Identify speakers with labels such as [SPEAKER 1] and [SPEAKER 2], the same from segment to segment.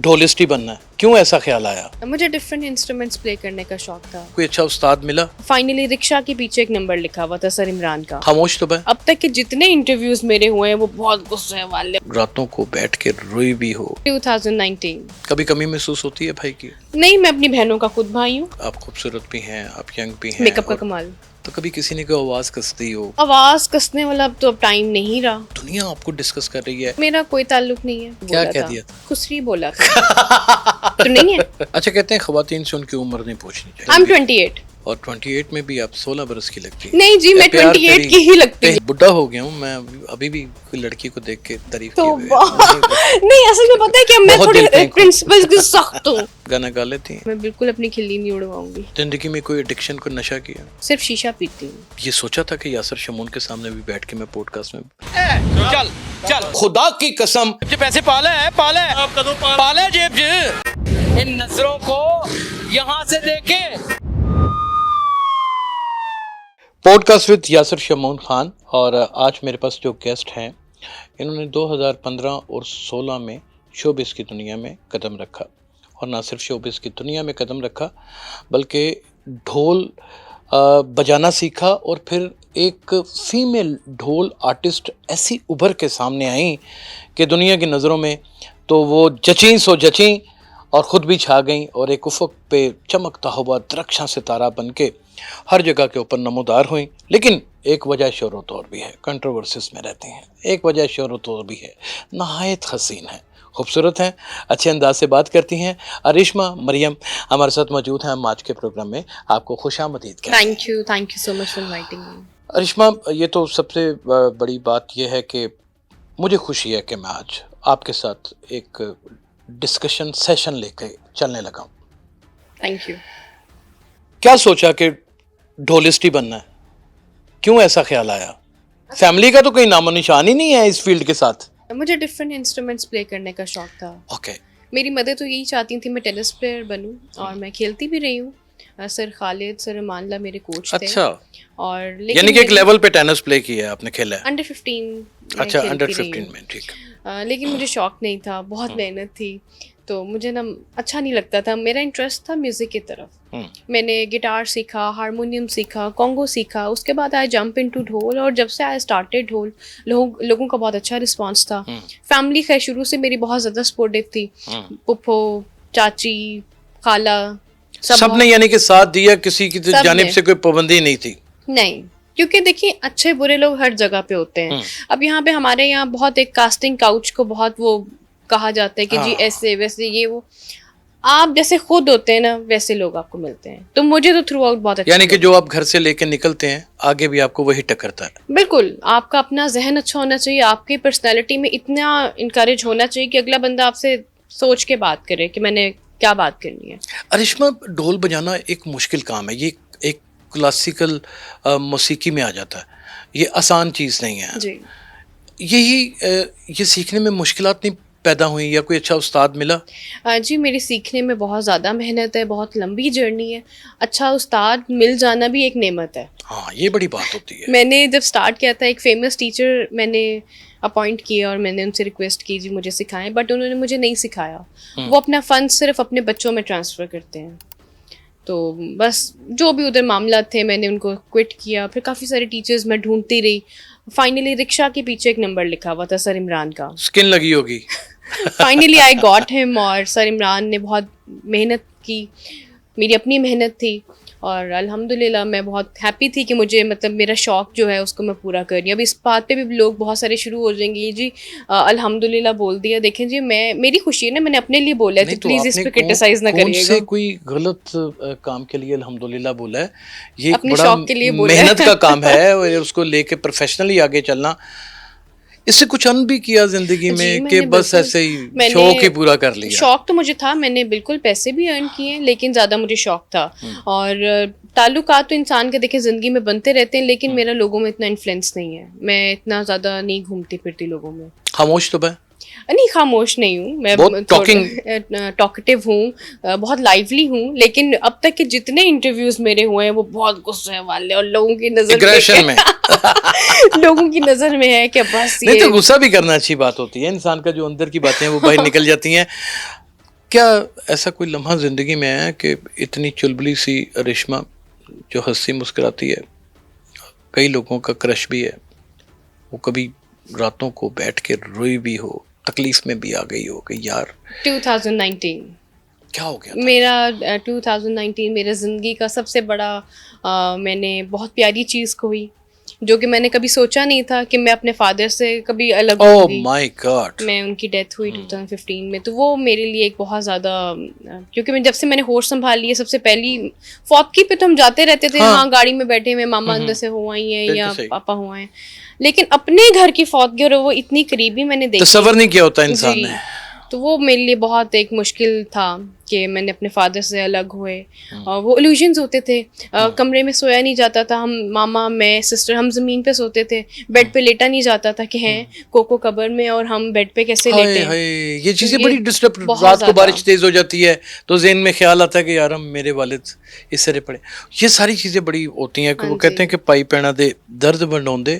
[SPEAKER 1] ढोलिस्ट ही बनना है, क्यों ऐसा ख्याल आया?
[SPEAKER 2] मुझे डिफरेंट इंस्ट्रूमेंट्स प्ले करने का शौक था।
[SPEAKER 1] कोई अच्छा उस्ताद मिला?
[SPEAKER 2] फाइनली रिक्शा के पीछे एक नंबर लिखा हुआ था सर इमरान का।
[SPEAKER 1] खामोश तो मैं
[SPEAKER 2] अब तक के जितने इंटरव्यूज मेरे हुए हैं वो बहुत गुस्से वाले।
[SPEAKER 1] रातों को बैठ के रोई भी हो,
[SPEAKER 2] 2019
[SPEAKER 1] कभी कमी महसूस होती है भाई की?
[SPEAKER 2] नहीं, मैं अपनी बहनों का खुद भाई हूँ।
[SPEAKER 1] आप खूबसूरत भी हैं, आप यंग भी हैं,
[SPEAKER 2] मेकअप का
[SPEAKER 1] और
[SPEAKER 2] कमाल।
[SPEAKER 1] तो कभी किसी ने कोई आवाज कसती हो?
[SPEAKER 2] आवाज कसने वाला अब तो अब टाइम नहीं रहा।
[SPEAKER 1] दुनिया आपको डिस्कस कर रही है।
[SPEAKER 2] मेरा कोई ताल्लुक नहीं है।
[SPEAKER 1] क्या
[SPEAKER 2] बोला
[SPEAKER 1] कह
[SPEAKER 2] था।
[SPEAKER 1] दिया?
[SPEAKER 2] खुसरी बोला था। तो नहीं है।
[SPEAKER 1] अच्छा, कहते हैं खवातीन से उनकी उम्र नहीं पूछनी चाहिए।
[SPEAKER 2] I'm 28।
[SPEAKER 1] और 28 में भी आप 16 बरस की लगती है।
[SPEAKER 2] नहीं जी, मैं 28 की ही लगती हूँ।
[SPEAKER 1] बुढ़ा हो गया हूँ मैं, अभी भी कोई लड़की को देख के तारीफ
[SPEAKER 2] तो
[SPEAKER 1] किए हुए।
[SPEAKER 2] नहीं, असल में पता है कि मैं
[SPEAKER 1] बहुत
[SPEAKER 2] थोड़ी
[SPEAKER 1] दिल फेंकू।
[SPEAKER 2] प्रिंसिपल्स की सख्त हूँ।
[SPEAKER 1] गाना गा लेती हैं?
[SPEAKER 2] मैं बिल्कुल अपनी खिल्ली नहीं उड़वाऊंगी।
[SPEAKER 1] जिंदगी में कोई एडिक्शन, को नशा किया?
[SPEAKER 2] सिर्फ शीशा पीती हूँ।
[SPEAKER 1] ये सोचा था कि यासर शमून के सामने भी बैठ के मैं पॉडकास्ट में
[SPEAKER 3] चल चल
[SPEAKER 1] खुदा की कसम
[SPEAKER 3] जेब पैसे पाले है पाले जेब इन नजरों को यहाँ से देखे।
[SPEAKER 1] Podcast with Yasir Shamoon Khan. और आज मेरे पास जो गेस्ट हैं, इन्होंने 2015 और 16 में शोबिस की दुनिया में कदम रखा, और ना सिर्फ शोबिस की दुनिया में कदम रखा बल्कि ढोल बजाना सीखा, और फिर एक फीमेल ढोल आर्टिस्ट ऐसी उभर के सामने आई कि दुनिया की नज़रों में तो वो जचीं सो जचीं और ख़ुद भी छा गई, और एक उफ़क़ पे चमकता हुआ दरख्शां सितारा बन के हर जगह के ऊपर नमूदार हुई। लेकिन एक वजह शोहरत और भी है, कंट्रोवर्सीज में रहती हैं। एक वजह शोहरत और भी है, नहायत हसीन है, खूबसूरत हैं, अच्छे अंदाज से बात करती हैं। अरिश्मा मरियम हमारे साथ मौजूद हैं। हम आज के प्रोग्राम में आपको खुशामदीद कहते हैं।
[SPEAKER 2] Thank you so much for inviting me.
[SPEAKER 1] Arishma, ये तो सबसे बड़ी बात यह है कि मुझे खुशी है कि मैं आज आपके साथ एक डिस्कशन सेशन लेके चलने लगा हूँ।
[SPEAKER 2] Thank you.
[SPEAKER 1] क्या सोचा कि ढोलिस्ट ही बनना है, क्यों ऐसा ख्याल आया? फैमिली का तो कोई नामो निशान ही नहीं है इस फील्ड के साथ।
[SPEAKER 2] मुझे डिफरेंट इंस्ट्रूमेंट्स प्ले करने का शौक था।
[SPEAKER 1] ओके।
[SPEAKER 2] मेरी मदर तो यही चाहती थी मैं टेनिस प्लेयर बनूं, और मैं खेलती भी रही हूँ। सर खालिद, सर मानला मेरे कोच थे।
[SPEAKER 1] अच्छा,
[SPEAKER 2] और
[SPEAKER 1] यानी कि एक लेवल पे टेनिस प्ले किया है आपने, खेला है?
[SPEAKER 2] अंडर 15।
[SPEAKER 1] अच्छा, अंडर 15 में, ठीक।
[SPEAKER 2] लेकिन मुझे शौक नहीं था, बहुत मेहनत थी, तो मुझे ना अच्छा नहीं लगता था। मेरा इंटरेस्ट था म्यूज़िक की तरफ। मैंने गिटार सीखा, हारमोनियम सीखा, कॉन्गो सीखा, उसके बाद आई जंप इनटू ढोल, और जब से आई स्टार्टेड ढोल, लोगों का बहुत अच्छा रिस्पांस था। फैमिली खैर शुरू से मेरी बहुत ज़्यादा सपोर्टिव थी। पुप्पो, चाची, खाला
[SPEAKER 1] सबने यानी कि साथ दिया, किसी की जानिब से कोई पाबंदी नहीं थी?
[SPEAKER 2] नहीं, क्योंकि देखिए अच्छे बुरे लोग हर जगह पे होते हैं। अब यहाँ पे हमारे यहाँ बहुत एक कास्टिंग काउच को बहुत वो कहा जाता है कि जी ऐसे वैसे ये वो, आप जैसे खुद होते हैं ना वैसे लोग आपको मिलते हैं। तो मुझे तो थ्रू आउट बहुत अच्छा,
[SPEAKER 1] यानी कि जो आप घर से लेके निकलते हैं आगे भी आपको वही टकरता है।
[SPEAKER 2] बिल्कुल, आपका अपना जहन अच्छा होना चाहिए, आपकी पर्सनैलिटी में इतना इनकरेज होना चाहिए कि अगला बंदा आपसे सोच के बात करे कि मैंने क्या बात करनी है।
[SPEAKER 1] अरिश्मा, ढोल बजाना एक मुश्किल काम है, ये एक क्लासिकल मौसीकी में आ जाता है, ये आसान चीज़ नहीं है
[SPEAKER 2] जी।
[SPEAKER 1] ये सीखने में मुश्किलात नहीं पैदा हुई, या कोई अच्छा उस्ताद मिला?
[SPEAKER 2] जी, मेरी सीखने में बहुत ज़्यादा मेहनत है, बहुत लंबी जर्नी है। अच्छा उस्ताद मिल जाना भी एक नेमत है।
[SPEAKER 1] हाँ, ये बड़ी बात होती है।
[SPEAKER 2] मैंने जब स्टार्ट किया था, एक फेमस टीचर मैंने अपॉइंट किया और मैंने उनसे रिक्वेस्ट की जी मुझे सिखाएं, बट उन्होंने मुझे नहीं सिखाया। वो अपना फ़ंड सिर्फ अपने बच्चों में ट्रांसफ़र करते हैं। तो बस जो भी उधर मामला थे मैंने उनको क्विट किया। फिर काफ़ी सारे टीचर्स मैं ढूंढती रही। फाइनली रिक्शा के पीछे एक नंबर लिखा हुआ था सर इमरान का।
[SPEAKER 1] स्किन लगी होगी।
[SPEAKER 2] फाइनली आई गॉट हिम, और सर इमरान ने बहुत मेहनत की, मेरी अपनी मेहनत थी, और अल्हम्दुलिल्लाह मैं बहुत हैप्पी थी कि मुझे मतलब मेरा शौक़ जो है उसको मैं पूरा कर रही हूँ। अब इस बात पे भी लोग बहुत सारे शुरू हो जाएंगे, ये जी अल्हम्दुलिल्लाह बोल दिया। देखें जी, मेरी खुशी है ना, मैंने अपने लिए बोला है, तो प्लीज़ इस पे क्रिटिसाइज ना करिएगा।
[SPEAKER 1] से कोई गलत काम के लिए अल्हम्दुलिल्लाह बोला है, ये
[SPEAKER 2] अपने
[SPEAKER 1] बड़ा
[SPEAKER 2] शौक के लिए बोला है।
[SPEAKER 1] मेहनत का काम है, और उसको लेके प्रोफेशनली आगे चलना। इससे कुछ अन भी किया जिंदगी में कि बस ऐसे ही शौक ही पूरा कर लिया?
[SPEAKER 2] शौक तो मुझे था, मैंने बिल्कुल पैसे भी अर्न किए, लेकिन ज़्यादा मुझे शौक था। और ताल्लुकात तो इंसान के देखे ज़िंदगी में बनते रहते हैं, लेकिन मेरा लोगों में इतना इन्फ्लुएंस नहीं है। मैं इतना ज़्यादा नहीं घूमती फिरती लोगों में।
[SPEAKER 1] खामोश तो मैं
[SPEAKER 2] नहीं, खामोश नहीं हूँ मैं, टॉकेटिव हूँ, बहुत लाइवली हूँ, लेकिन अब तक के जितने इंटरव्यूज मेरे हुए हैं वो बहुत गुस्से वाले, और लोगों की नजर में लोगों की नजर में है कि बस
[SPEAKER 1] नहीं, तो गुस्सा भी करना अच्छी बात होती है, इंसान का जो अंदर की बातें हैं वो बाहर निकल जाती हैं। क्या ऐसा कोई लम्हा ज़िंदगी में है कि इतनी चुलबुली सी रेशमा जो हंसती मुस्कुराती है, कई लोगों का क्रश भी है, वो कभी रातों को बैठ के रोई भी हो, तकलीफ में भी आ गई हो कि यार
[SPEAKER 2] 2019
[SPEAKER 1] क्या हो गया था?
[SPEAKER 2] मेरा 2019 मेरे ज़िंदगी का सबसे बड़ा मैंने बहुत प्यारी चीज़ खोई, जो कि मैंने कभी सोचा नहीं था कि मैं अपने फादर से कभी अलग
[SPEAKER 1] ओह
[SPEAKER 2] होंगी।
[SPEAKER 1] My God.
[SPEAKER 2] मैं उनकी डेथ हुई 2015 में, तो वो मेरे लिए एक बहुत ज़्यादा क्योंकि मैं जब से मैंने होश संभाली है, सबसे पहली फौतगी पे तो हम जाते रहते थे,
[SPEAKER 1] हाँ।
[SPEAKER 2] हाँ गाड़ी में बैठे हुए मामा अंदर से हो आई हैं
[SPEAKER 1] बिल्कुल
[SPEAKER 2] या
[SPEAKER 1] सही।
[SPEAKER 2] पापा हो आए हैं, लेकिन अपने घर की फौतगी और वो इतनी करीबी मैंने देखी
[SPEAKER 1] तसव्वुर नहीं किया होता इंसान
[SPEAKER 2] जी,
[SPEAKER 1] ने।
[SPEAKER 2] तो वो मेरे लिए बहुत एक मुश्किल था कि मैंने अपने फादर से अलग हुए। और वो इल्यूजन्स होते थे, कमरे में सोया नहीं जाता था, हम मामा मैं सिस्टर हम ज़मीन पे सोते थे, बेड पे लेटा नहीं जाता था कि हैं कोको कब्र में और हम बेड पे कैसे
[SPEAKER 1] हाय
[SPEAKER 2] लेटे
[SPEAKER 1] हाय,
[SPEAKER 2] हैं।
[SPEAKER 1] ये चीज़ें
[SPEAKER 2] ये
[SPEAKER 1] बड़ी डिस्टर्ब,
[SPEAKER 2] बहुत
[SPEAKER 1] रात को
[SPEAKER 2] ज़्यादा।
[SPEAKER 1] बारिश तेज हो जाती है तो ज़हन में ख्याल आता है कि यार हम मेरे वालिद इस तरह पड़े। ये सारी चीज़ें बड़ी होती हैं कि
[SPEAKER 2] हाँ
[SPEAKER 1] वो
[SPEAKER 2] जी।
[SPEAKER 1] कहते हैं कि पाई पैणा दे दर्द वंडाउंदे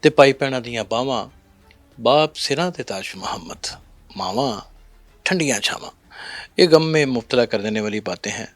[SPEAKER 1] ते पाई पैणा दियां बावां, बाप सिरां ते ताज मोहम्मद, मावां ठंडियां छावां। ये गम में मुब्तला कर देने वाली बातें हैं।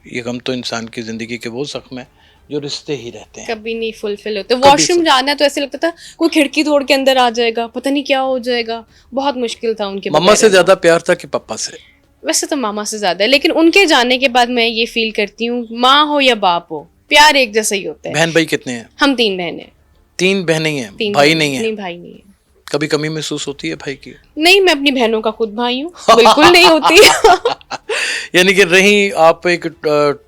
[SPEAKER 1] ये गम तो इंसान की ज़िंदगी के वो ज़ख्म है जो रिश्ते ही रहते हैं।
[SPEAKER 2] कभी नहीं फुलफिल होते। वॉशरूम जाना तो ऐसे लगता था कोई खिड़की तोड़ के अंदर आ जाएगा, पता नहीं क्या हो जाएगा, बहुत मुश्किल था उनके
[SPEAKER 1] मम्मा
[SPEAKER 2] बगैर
[SPEAKER 1] से
[SPEAKER 2] रहना।
[SPEAKER 1] ज़्यादा प्यार था कि पापा से?
[SPEAKER 2] वैसे तो मामा से ज्यादा है, लेकिन उनके जाने के बाद मैं ये फील करती हूँ, माँ हो या बाप हो, प्यार एक जैसा ही होता है।
[SPEAKER 1] बहन भाई कितने हैं?
[SPEAKER 2] हम 3 बहनें हैं।
[SPEAKER 1] 3 बहनें ही हैं,
[SPEAKER 2] तीन
[SPEAKER 1] भाई
[SPEAKER 2] बहनें।
[SPEAKER 1] नहीं है?
[SPEAKER 2] नहीं भाई नहीं है।
[SPEAKER 1] कभी कमी महसूस होती है भाई की?
[SPEAKER 2] नहीं, मैं अपनी बहनों का खुद भाई हूँ, बिल्कुल नहीं होती।
[SPEAKER 1] यानी कि रही आप एक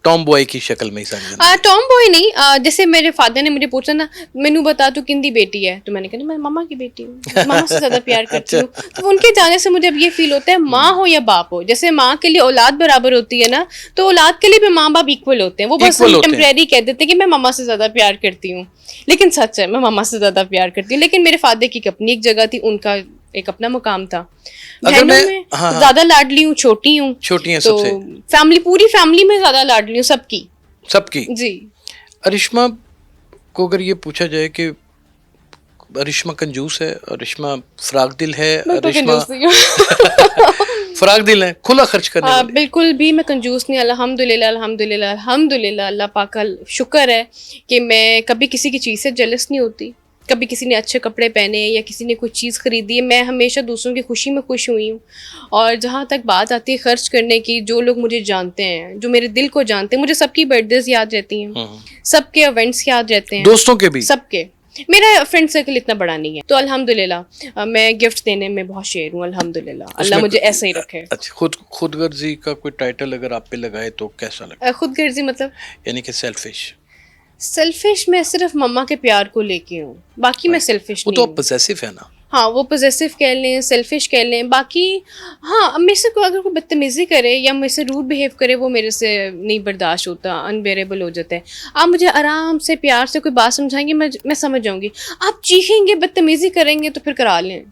[SPEAKER 1] टॉम बॉय की शक्ल में ही सारी जिंदगी।
[SPEAKER 2] टॉम बॉय नहीं, जैसे मेरे फादर ने मुझे पूछा ना, मैनू बता तू किंदी बेटी है, तो मैंने कहा मैं मामा की बेटी हूँ, मामा से ज्यादा प्यार करती हूँ। तो उनके जाने से मुझे अब ये फील होता है, माँ हो या बाप हो, जैसे माँ के लिए औलाद बराबर होती है ना, तो औलाद के लिए भी माँ बाप इक्वल होते हैं। वो बस
[SPEAKER 1] Equal होते हैं।
[SPEAKER 2] टेम्परेरी कह देते हैं कि मैं मामा से ज्यादा प्यार करती हूँ, लेकिन सच है मैं मामा से ज्यादा प्यार करती हूँ। लेकिन मेरे फादर की अपनी एक जगह थी, उनका एक अपना मुकाम था।
[SPEAKER 1] अगर
[SPEAKER 2] बहनों
[SPEAKER 1] मैं-
[SPEAKER 2] में
[SPEAKER 1] हाँ, हाँ।
[SPEAKER 2] ज्यादा लाडली हूँ, छोटी हूँ,
[SPEAKER 1] छोटी हैं
[SPEAKER 2] तो
[SPEAKER 1] सबसे?
[SPEAKER 2] फैमिली पूरी फैमिली में ज्यादा लाडली हूँ सबकी।
[SPEAKER 1] सबकी?
[SPEAKER 2] जी।
[SPEAKER 1] अरिश्मा को अगर ये पूछा जाए कि अरिश्मा कंजूस है, अरिश्मा फराक दिल है,
[SPEAKER 2] मैं तो
[SPEAKER 1] अरिश्मा
[SPEAKER 2] कंजूस नहीं हूँ।
[SPEAKER 1] फराक दिल है, खुला खर्च करने
[SPEAKER 2] हाँ,
[SPEAKER 1] वाली?
[SPEAKER 2] बिल्कुल भी मैं कंजूस नहीं। अल्हम्दुलिल्लाह अल्हम्दुलिल्लाह अल्हम्दुलिल्लाह, अल्लाह पाक का शुक्र है कि मैं कभी किसी की चीज़ से जेलस नहीं होती। कभी किसी ने अच्छे कपड़े पहने या किसी ने कुछ चीज़ खरीदी है, मैं हमेशा दूसरों की खुशी में खुश हुई हूँ। और जहाँ तक बात आती है खर्च करने की, जो लोग मुझे जानते हैं, जो मेरे दिल को जानते हैं, मुझे सबकी बर्थडेज याद रहती हैं, सबके इवेंट्स याद रहते हैं,
[SPEAKER 1] दोस्तों के भी?
[SPEAKER 2] सबके। मेरा फ्रेंड सर्कल इतना बड़ा नहीं है, तो अल्हम्दुलिल्लाह मैं गिफ्ट देने में बहुत शेर हूँ। अल्हम्दुलिल्लाह, अल्लाह
[SPEAKER 1] उसमें
[SPEAKER 2] मुझे ऐसे ही रखे।
[SPEAKER 1] अच्छा, खुदगर्जी का कोई टाइटल अगर आप पे लगाए तो कैसा लगे?
[SPEAKER 2] खुदगर्जी मतलब
[SPEAKER 1] यानी कि सेल्फिश?
[SPEAKER 2] सेल्फिश मैं सिर्फ मम्मा के प्यार को लेके हूँ, बाकी मैं सेल्फिश
[SPEAKER 1] वो
[SPEAKER 2] नहीं
[SPEAKER 1] तो
[SPEAKER 2] हूँ।
[SPEAKER 1] पॉसेसिव है ना?
[SPEAKER 2] हाँ, वो पॉसेसिव कह लें, सेल्फिश कह लें, बाकी हाँ, अब मेरे से कोई अगर कोई बदतमीजी करे या मेरे से रूड बिहेव करे, वो मेरे से नहीं बर्दाश्त होता, अनबेरेबल हो जाता है। आप मुझे आराम से प्यार से कोई बात समझाएंगे, मैं समझ जाऊंगी। आप चीखेंगे, बदतमीजी करेंगे, तो फिर करा लें,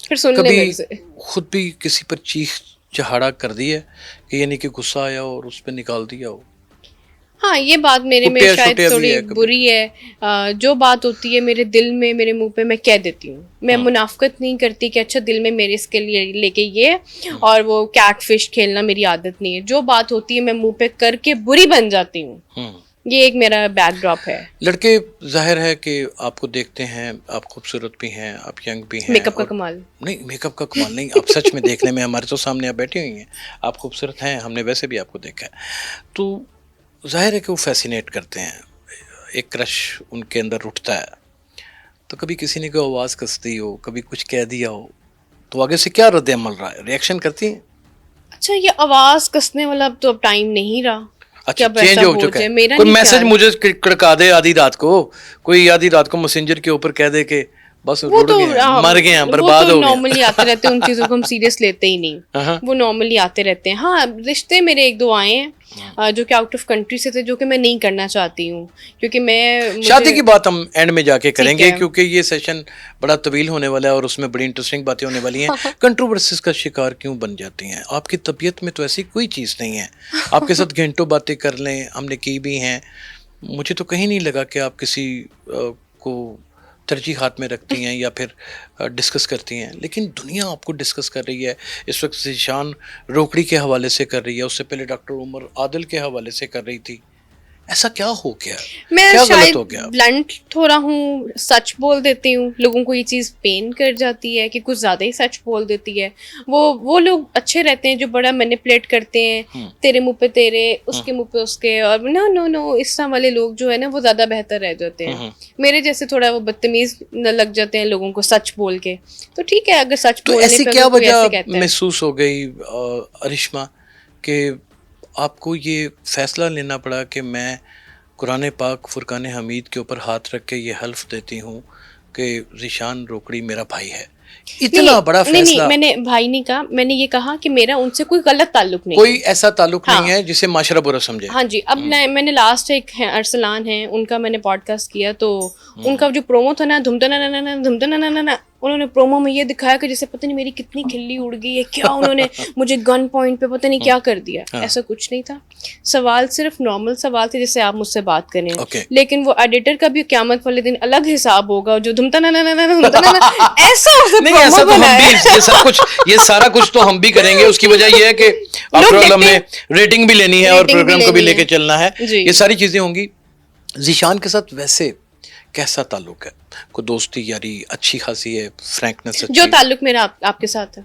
[SPEAKER 2] फिर सुन लें
[SPEAKER 1] कभी
[SPEAKER 2] मेरे से।
[SPEAKER 1] खुद भी किसी पर चीख चहाड़ा कर दी है कि यानी कि गुस्सा आया हो और उस पर निकाल दिया हो?
[SPEAKER 2] हाँ, ये बात मेरे में
[SPEAKER 1] कुटिया
[SPEAKER 2] शायद
[SPEAKER 1] शुटिया भी
[SPEAKER 2] थोड़ी
[SPEAKER 1] है कभी?
[SPEAKER 2] बुरी है। जो बात होती है मेरे दिल में, मेरे मुंह पे, मैं कह देती हूँ। मैं मुनाफकत नहीं करती कि अच्छा दिल में मेरे इसके लिए लेके ये, और वो कैटफिश खेलना मेरी आदत नहीं है। जो बात होती है मैं मुंह पे करके बुरी बन जाती हूँ। ये एक मेरा बैकड्रॉप है।
[SPEAKER 1] लड़के जाहिर है कि आपको देखते हैं, आप खूबसूरत भी हैं, आप यंग भी हैं।
[SPEAKER 2] मेकअप का
[SPEAKER 1] और-
[SPEAKER 2] कमाल।
[SPEAKER 1] नहीं, मेकअप का कमाल नहीं, आप सच में देखने में, हमारे तो सामने आप बैठी हुई हैं, आप खूबसूरत हैं, हमने वैसे भी आपको देखा है, तो जाहिर है कि वो फैसिनेट करते हैं, एक क्रश उनके अंदर उठता है। तो कभी किसी ने कोई आवाज़ कस दी हो, कभी कुछ कह दिया हो, तो आगे से क्या रद्द अमल रहा है, रिएक्शन करती हैं?
[SPEAKER 2] अच्छा, ये आवाज कसने वाला अब तो अब टाइम नहीं रहा।
[SPEAKER 1] अच्छा,
[SPEAKER 2] क्या
[SPEAKER 1] चेंज
[SPEAKER 2] ऐसा
[SPEAKER 1] हो
[SPEAKER 2] हो
[SPEAKER 1] चुका
[SPEAKER 2] जाए,
[SPEAKER 1] है?
[SPEAKER 2] मेरा
[SPEAKER 1] कोई
[SPEAKER 2] नहीं
[SPEAKER 1] मैसेज
[SPEAKER 2] ख्याल।
[SPEAKER 1] मुझे कड़का दे आधी रात को, कोई आधी रात को मैसेंजर के ऊपर कह दे कि बस
[SPEAKER 2] वो
[SPEAKER 1] रुड़
[SPEAKER 2] तो
[SPEAKER 1] गए हैं, मर गए हैं,
[SPEAKER 2] वो
[SPEAKER 1] बर्बाद
[SPEAKER 2] तो
[SPEAKER 1] हो गए
[SPEAKER 2] नॉर्मली आते रहते हैं, उन चीज़ों को हम सीरियस लेते ही नहीं।
[SPEAKER 1] हाँ।
[SPEAKER 2] वो नॉर्मली आते रहते हैं। हाँ, रिश्ते मेरे 1-2 आए हैं जो कि आउट ऑफ कंट्री से थे, जो कि मैं नहीं करना चाहती हूँ, क्योंकि
[SPEAKER 1] शादी की बात हम एंड में जाके करेंगे,
[SPEAKER 2] है।
[SPEAKER 1] क्योंकि ये सेशन बड़ा तवील होने वाला है और उसमें बड़ी इंटरेस्टिंग बातें होने वाली हैं। कंट्रोवर्सीज का शिकार क्यों बन जाती हैं? आपकी तबीयत में तो ऐसी कोई चीज़ नहीं है, आपके साथ घंटों बातें कर लें, हमने की भी हैं, मुझे तो कहीं नहीं लगा कि आप किसी को तरजीहात में रखती हैं या फिर डिस्कस करती हैं, लेकिन दुनिया आपको डिस्कस कर रही है। इस वक्त ज़ीशान रोकड़ी के हवाले से कर रही है, उससे पहले डॉक्टर उमर आदिल के हवाले से कर रही थी। ऐसा क्या हो गया?
[SPEAKER 2] मैं
[SPEAKER 1] क्या गलत
[SPEAKER 2] शायद
[SPEAKER 1] हो गया?
[SPEAKER 2] ब्लंट थोड़ा हूँ, सच बोल देती हूँ, लोगों को ये चीज़ पेन कर जाती है कि कुछ ज़्यादा ही सच बोल देती है। वो लोग अच्छे रहते हैं जो बड़ा मैनिपुलेट करते हैं, तेरे मुंह पे तेरे, उसके मुंह पे उसके, और नो नो नो इस तरह वाले लोग जो है ना वो ज़्यादा बेहतर रह जाते हैं। मेरे जैसे थोड़ा वो बदतमीज लग जाते हैं लोगों को सच बोल के। तो ठीक है, अगर सच
[SPEAKER 1] तो
[SPEAKER 2] बोलने
[SPEAKER 1] ऐसी
[SPEAKER 2] पे
[SPEAKER 1] क्या
[SPEAKER 2] अगर कोई ऐसे
[SPEAKER 1] वजह
[SPEAKER 2] कहता है।
[SPEAKER 1] महसूस हो गई अरिश्मा कि आपको ये फैसला लेना पड़ा कि मैं कुरान पाक फुरकान हमीद के ऊपर हाथ रख के ये हल्फ देती हूँ कि ज़ीशान रोकड़ी मेरा भाई है? इतना बड़ा
[SPEAKER 2] नहीं,
[SPEAKER 1] फैसला।
[SPEAKER 2] मैंने भाई नहीं कहा, मैंने ये कहा कि मेरा उनसे कोई गलत ताल्लुक नहीं
[SPEAKER 1] कोई
[SPEAKER 2] है।
[SPEAKER 1] ऐसा ताल्लुक
[SPEAKER 2] हाँ।
[SPEAKER 1] नहीं है जिसे माशरा बुरा समझे।
[SPEAKER 2] हाँ जी, अब मैंने लास्ट एक है अरसलान है, उनका मैंने पॉडकास्ट किया, तो उनका जो प्रोमो था ना, धुमतना, उन्होंने प्रोमो में ये दिखाया कि जैसे पता नहीं मेरी कितनी खिल्ली उड़ गई है, क्या उन्होंने मुझे गन पॉइंट पे पता नहीं क्या कर दिया। ऐसा कुछ नहीं था, सवाल सिर्फ नॉर्मल सवाल थे जैसे आप मुझसे बात कर रहे हैं।
[SPEAKER 1] Okay.
[SPEAKER 2] लेकिन वो एडिटर का भी क़यामत वाले दिन अलग हिसाब होगा, जो धुमतना ऐसा
[SPEAKER 1] नहीं, ऐसा तो हम भी ये सारा कुछ तो हम भी करेंगे। उसकी वजह ये है कि आफ्टर ऑल हमने रेटिंग भी लेनी है और
[SPEAKER 2] रेटिंग भी
[SPEAKER 1] प्रोग्राम को भी
[SPEAKER 2] लेनी
[SPEAKER 1] लेके
[SPEAKER 2] है।
[SPEAKER 1] चलना है।
[SPEAKER 2] जी।
[SPEAKER 1] ये सारी चीजें होंगी। ज़ीशान के साथ वैसे कैसा ताल्लुक है? कोई दोस्ती यारी अच्छी खासी है, फ्रैंकनेस अच्छी?
[SPEAKER 2] जो ताल्लुक मेरा आपके साथ है,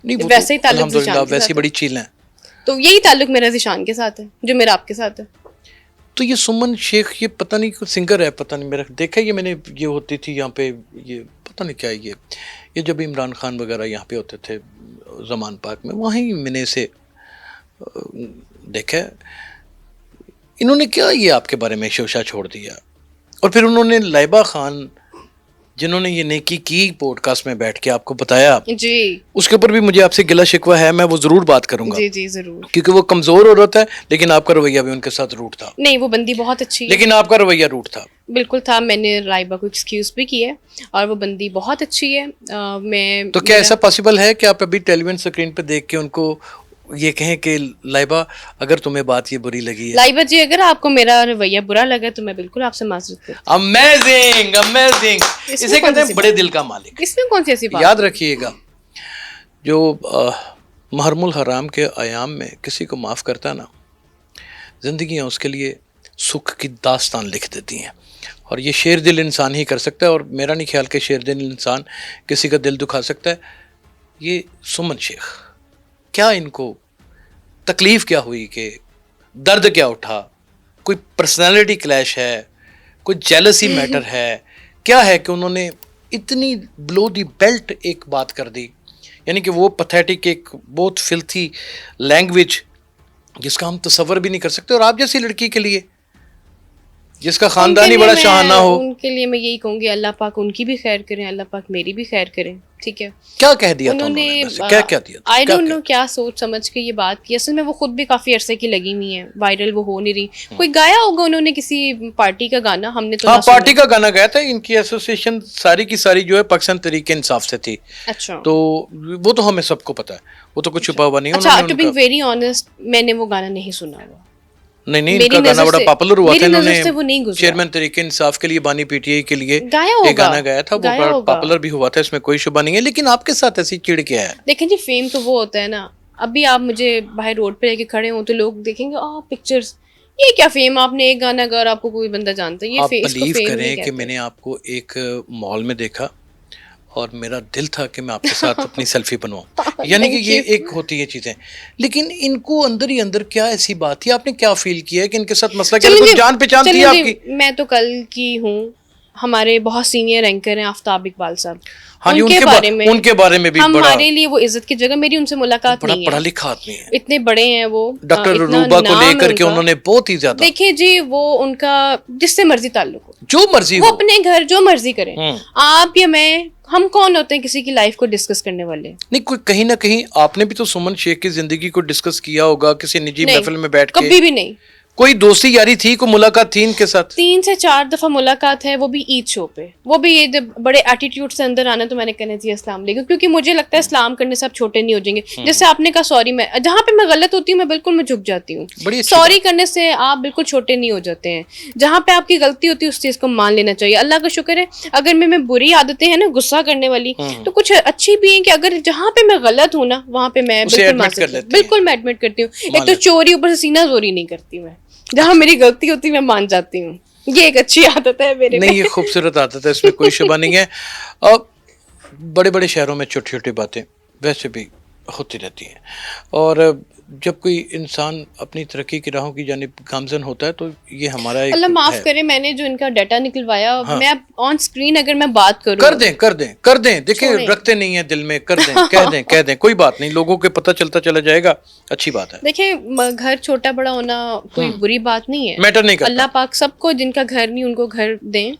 [SPEAKER 1] नहीं, वो
[SPEAKER 2] वैसे ही
[SPEAKER 1] तो
[SPEAKER 2] ताल्लुक
[SPEAKER 1] अल्हम्दुलिल्लाह
[SPEAKER 2] ज़ीशान के
[SPEAKER 1] वैसी
[SPEAKER 2] साथ
[SPEAKER 1] बड़ी चील है।
[SPEAKER 2] तो यही ताल्लुक मेरा ज़ीशान के साथ है जो मेरा आपके साथ है।
[SPEAKER 1] तो ये सुमन शेख, ये पता नहीं कोई सिंगर है, पता नहीं, मेरा देखा ये मैंने, ये होती थी यहाँ पे, ये पता नहीं क्या है ये जब इमरान खान वगैरह यहाँ पे होते थे ज़मान पार्क में, वहीं मैंने इसे देखा। इन्होंने क्या ये आपके बारे में शोशा छोड़ दिया? और फिर उन्होंने लाइबा खान जिन्होंने ये नेकी की पॉडकास्ट में बैठ के आपको बताया,
[SPEAKER 2] जी
[SPEAKER 1] उसके ऊपर भी मुझे आपसे गिला शिकवा है, मैं वो ज़रूर बात करूंगा।
[SPEAKER 2] जी जी जरूर।
[SPEAKER 1] क्योंकि वो कमज़ोर औरत है, लेकिन आपका रवैया भी उनके साथ रूट था।
[SPEAKER 2] नहीं, वो बंदी बहुत अच्छी है,
[SPEAKER 1] लेकिन आपका रवैया रूट था।
[SPEAKER 2] बिल्कुल था। मैंने लाइबा को एक्सक्यूज भी किया और वो बंदी बहुत अच्छी है। मैं
[SPEAKER 1] तो क्या ऐसा पॉसिबल है कि आप अभी टेलीविजन स्क्रीन पे देख के उनको ये कहें कि लाइबा अगर तुम्हें बात ये बुरी लगी है?
[SPEAKER 2] लाइबा जी, अगर आपको मेरा रवैया बुरा लगा तो मैं बिल्कुल आपसे माजरत करती
[SPEAKER 1] अमेजिंग अमेजिंग, इसे कहते हैं बड़े दिल का मालिक।
[SPEAKER 2] हूँ। इसमें कौन सी ऐसी बात?
[SPEAKER 1] याद रखिएगा, जो महरमुल हराम के आयाम में किसी को माफ़ करता है ना, ज़िंदगियाँ उसके लिए सुख की दास्तान लिख देती हैं। और ये शेर दिल इंसान ही कर सकता है, और मेरा नहीं ख्याल कि शेर दिल इंसान किसी का दिल दुखा सकता है। ये सुमन शेख, क्या इनको तकलीफ़ क्या हुई, कि दर्द क्या उठा? कोई पर्सनालिटी क्लैश है, कोई जेलसी मैटर है, क्या है कि उन्होंने इतनी बिलो दी बेल्ट एक बात कर दी? यानी कि वो पैथेटिक, एक बहुत फिल्थी लैंग्वेज जिसका हम तसव्वुर भी नहीं कर सकते। और आप जैसी लड़की के लिए जिसका खानदान ही बड़ा शाहाना हो,
[SPEAKER 2] उनके लिए मैं यही कहूँगी, अल्लाह पाक उनकी भी खैर करें, अल्लाह पाक मेरी भी खैर करें। ठीक है,
[SPEAKER 1] क्या कह दिया था
[SPEAKER 2] उन्होंने?
[SPEAKER 1] वैसे? क्या क्या दिया था?
[SPEAKER 2] आई डोंट नो क्या सोच समझ के ये बात की। असल में वो खुद भी काफी अरसे की लगी हुई है, वायरल वो हो नहीं रही। कोई गाया होगा उन्होंने किसी पार्टी का गाना, हमने तो
[SPEAKER 1] हाँ,
[SPEAKER 2] ना सुना।
[SPEAKER 1] पार्टी का गाना गाया था। इनकी एसोसिएशन सारी की सारी जो है पाकिस्तान तहरीक इंसाफ से थी।
[SPEAKER 2] अच्छा,
[SPEAKER 1] तो वो तो हमें सबको पता है, वो तो कुछ छुपा हुआ नहीं है।
[SPEAKER 2] अच्छा,
[SPEAKER 1] उन्होंने
[SPEAKER 2] टू बी
[SPEAKER 1] उनका-
[SPEAKER 2] वेरी ऑनेस्ट, मैंने वो गाना नहीं सुना हुआ।
[SPEAKER 1] नहीं,
[SPEAKER 2] मेरी
[SPEAKER 1] इनका गाना
[SPEAKER 2] नज़र
[SPEAKER 1] बड़ा
[SPEAKER 2] से-
[SPEAKER 1] पॉपुलर हुआ
[SPEAKER 2] मेरी
[SPEAKER 1] था।
[SPEAKER 2] नज़र से वो
[SPEAKER 1] इन्होंने
[SPEAKER 2] नहीं गुजरा।
[SPEAKER 1] चेयरमैन तहरीक इंसाफ के लिए, बानी पीटीआई के लिए
[SPEAKER 2] गाया
[SPEAKER 1] ये
[SPEAKER 2] होगा,
[SPEAKER 1] गाना गाया था। वो
[SPEAKER 2] गाया
[SPEAKER 1] बड़ा
[SPEAKER 2] होगा।
[SPEAKER 1] पॉपुलर भी हुआ था, इसमें कोई शुबा नहीं है। लेकिन आपके साथ ऐसी चिड़ क्या है?
[SPEAKER 2] देखें जी, फेम तो वो होता है ना, अभी आप मुझे बाहर रोड पे लेके खड़े हो तो लोग देखेंगे पिक्चर्स, ये क्या फेम, आपने एक गाना गा और आपको कोई बंदा जानता है, ये
[SPEAKER 1] आप
[SPEAKER 2] इसको
[SPEAKER 1] बिलीव
[SPEAKER 2] फेम नहीं
[SPEAKER 1] करें कि
[SPEAKER 2] कहते।
[SPEAKER 1] मैंने आपको एक मॉल में देखा और मेरा दिल था कि मैं आपके साथ अपनी सेल्फी बनवाऊं। यानी कि ये एक होती है चीजें। लेकिन इनको अंदर ही अंदर क्या ऐसी बात थी, आपने क्या फील किया है कि इनके साथ मसला क्या?
[SPEAKER 2] चलिए
[SPEAKER 1] कुछ
[SPEAKER 2] जी,
[SPEAKER 1] जान पहचान थी
[SPEAKER 2] चलिए जी,
[SPEAKER 1] आपकी?
[SPEAKER 2] मैं तो कल की हूँ, हमारे बहुत सीनियर एंकर हैं आफ्ताब इकबाल साहब।
[SPEAKER 1] हाँ जी, उनके बारे में भी
[SPEAKER 2] हमारे लिए वो इज्जत की जगह, मेरी उनसे मुलाकात
[SPEAKER 1] बड़ा
[SPEAKER 2] नहीं
[SPEAKER 1] पढ़ा
[SPEAKER 2] है।
[SPEAKER 1] लिखा आदमी है।
[SPEAKER 2] इतने बड़े हैं वो,
[SPEAKER 1] डॉक्टर
[SPEAKER 2] इतना
[SPEAKER 1] रूबा को
[SPEAKER 2] नाम है
[SPEAKER 1] लेकर के
[SPEAKER 2] उनका।
[SPEAKER 1] उन्होंने बहुत ही ज्यादा,
[SPEAKER 2] देखिए जी, वो उनका जिससे मर्जी ताल्लुक हो,
[SPEAKER 1] जो मर्जी
[SPEAKER 2] वो
[SPEAKER 1] हो,
[SPEAKER 2] अपने घर जो मर्जी करें। आप या मैं, हम कौन होते हैं किसी की लाइफ को डिस्कस करने वाले?
[SPEAKER 1] नहीं, कोई कहीं ना कहीं आपने भी तो सुमन शेख की जिंदगी को डिस्कस किया होगा किसी निजी
[SPEAKER 2] नहीं,
[SPEAKER 1] महफिल में बैठ के।
[SPEAKER 2] कभी भी नहीं।
[SPEAKER 1] कोई दोस्ती यारी थी, कोई मुलाकात थी इनके साथ?
[SPEAKER 2] 3 से 4 दफा मुलाकात है, वो भी ईद शो पे। वो भी ये जब बड़े एटीट्यूड से अंदर आना, तो मैंने कहना चाहिए अस्सलाम वालेकुम, क्योंकि मुझे लगता है इस्लाम करने से आप छोटे नहीं हो जाएंगे। जैसे आपने कहा सॉरी, मैं जहाँ पे मैं गलत होती हूँ मैं बिल्कुल मैं झुक जाती हूँ। सॉरी करने से आप बिल्कुल छोटे नहीं हो जाते हैं। जहाँ पे आपकी गलती होती है उस चीज को मान लेना चाहिए। अल्लाह का शुक्र है, अगर मैं बुरी आदतें हैं ना, गुस्सा करने वाली, तो कुछ अच्छी भी है कि अगर जहाँ पे मैं गलत हूँ ना, वहाँ पे मैं बिल्कुल मैं एडमिट करती हूँ। एक तो चोरी, ऊपर से सीना जोरी नहीं करती मैं। जहाँ मेरी गलती होती है मैं मान जाती हूँ। ये एक अच्छी आदत है मेरे में।
[SPEAKER 1] नहीं, ये खूबसूरत आदत है, इसमें कोई शुबा नहीं है। अब बड़े बड़े शहरों में छोटी छोटी बातें वैसे भी होती रहती हैं, और जब कोई इंसान अपनी तरक्की की राहों की जानिब गामजन होता है तो ये हमारा एक
[SPEAKER 2] अल्लाह माफ
[SPEAKER 1] है।
[SPEAKER 2] करे, मैंने जो इनका डाटा निकलवाया, मैं अब ऑन स्क्रीन अगर मैं बात करूं,
[SPEAKER 1] कर दें देखिए, रखते नहीं है दिल में, कर दें, कह दें, कोई बात नहीं, लोगों के पता चलता चला जाएगा, अच्छी बात है।
[SPEAKER 2] देखिए घर छोटा बड़ा होना कोई बुरी बात नहीं है,
[SPEAKER 1] मैटर नहीं करता।
[SPEAKER 2] अल्लाह पाक सबको, जिनका घर नहीं उनको घर दें।